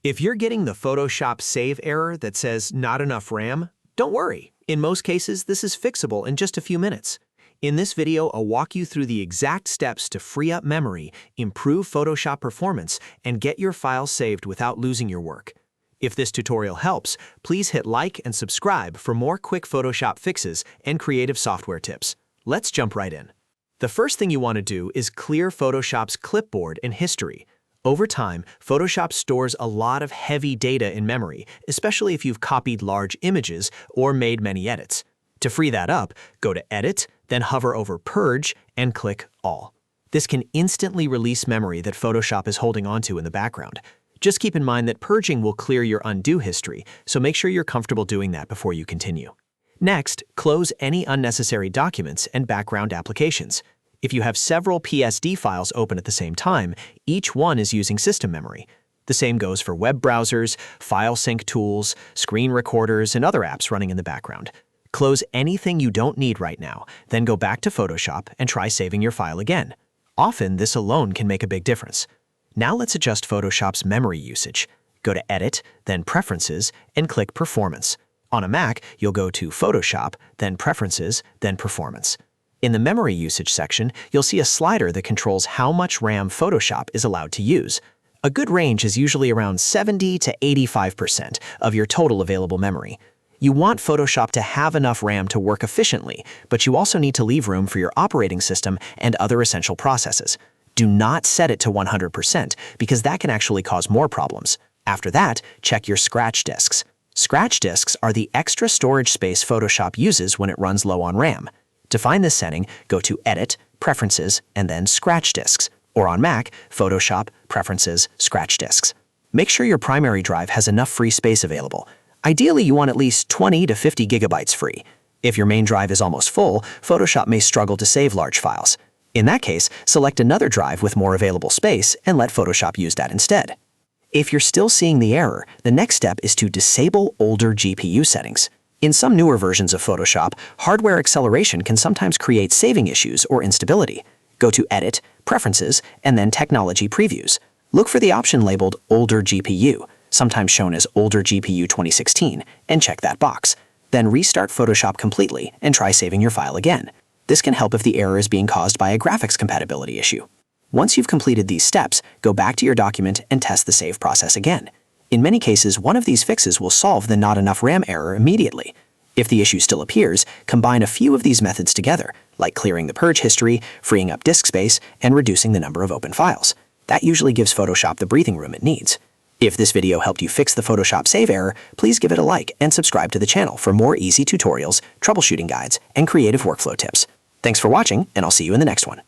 If you're getting the Photoshop save error that says not enough RAM, don't worry. In most cases, this is fixable in just a few minutes. In this video, I'll walk you through the exact steps to free up memory, improve Photoshop performance, and get your files saved without losing your work. If this tutorial helps, please hit like and subscribe for more quick Photoshop fixes and creative software tips. Let's jump right in. The first thing you want to do is clear Photoshop's clipboard and history. Over time, Photoshop stores a lot of heavy data in memory, especially if you've copied large images or made many edits. To free that up, go to Edit, then hover over Purge and click All. This can instantly release memory that Photoshop is holding onto in the background. Just keep in mind that purging will clear your undo history, so make sure you're comfortable doing that before you continue. Next, close any unnecessary documents and background applications. If you have several PSD files open at the same time, each one is using system memory. The same goes for web browsers, file sync tools, screen recorders, and other apps running in the background. Close anything you don't need right now, then go back to Photoshop and try saving your file again. Often, this alone can make a big difference. Now let's adjust Photoshop's memory usage. Go to Edit, then Preferences, and click Performance. On a Mac, you'll go to Photoshop, then Preferences, then Performance. In the memory usage section, you'll see a slider that controls how much RAM Photoshop is allowed to use. A good range is usually around 70 to 85% of your total available memory. You want Photoshop to have enough RAM to work efficiently, but you also need to leave room for your operating system and other essential processes. Do not set it to 100% because that can actually cause more problems. After that, check your scratch disks. Scratch disks are the extra storage space Photoshop uses when it runs low on RAM. To find this setting, go to Edit, Preferences, and then Scratch Disks, or on Mac, Photoshop, Preferences, Scratch Disks. Make sure your primary drive has enough free space available. Ideally, you want at least 20 to 50 gigabytes free. If your main drive is almost full, Photoshop may struggle to save large files. In that case, select another drive with more available space and let Photoshop use that instead. If you're still seeing the error, the next step is to disable older GPU settings. In some newer versions of Photoshop, hardware acceleration can sometimes create saving issues or instability. Go to Edit, Preferences, and then Technology Previews. Look for the option labeled Older GPU, sometimes shown as Older GPU 2016, and check that box. Then restart Photoshop completely and try saving your file again. This can help if the error is being caused by a graphics compatibility issue. Once you've completed these steps, go back to your document and test the save process again. In many cases, one of these fixes will solve the not enough RAM error immediately. If the issue still appears, combine a few of these methods together, like clearing the purge history, freeing up disk space, and reducing the number of open files. That usually gives Photoshop the breathing room it needs. If this video helped you fix the Photoshop save error, please give it a like and subscribe to the channel for more easy tutorials, troubleshooting guides, and creative workflow tips. Thanks for watching, and I'll see you in the next one.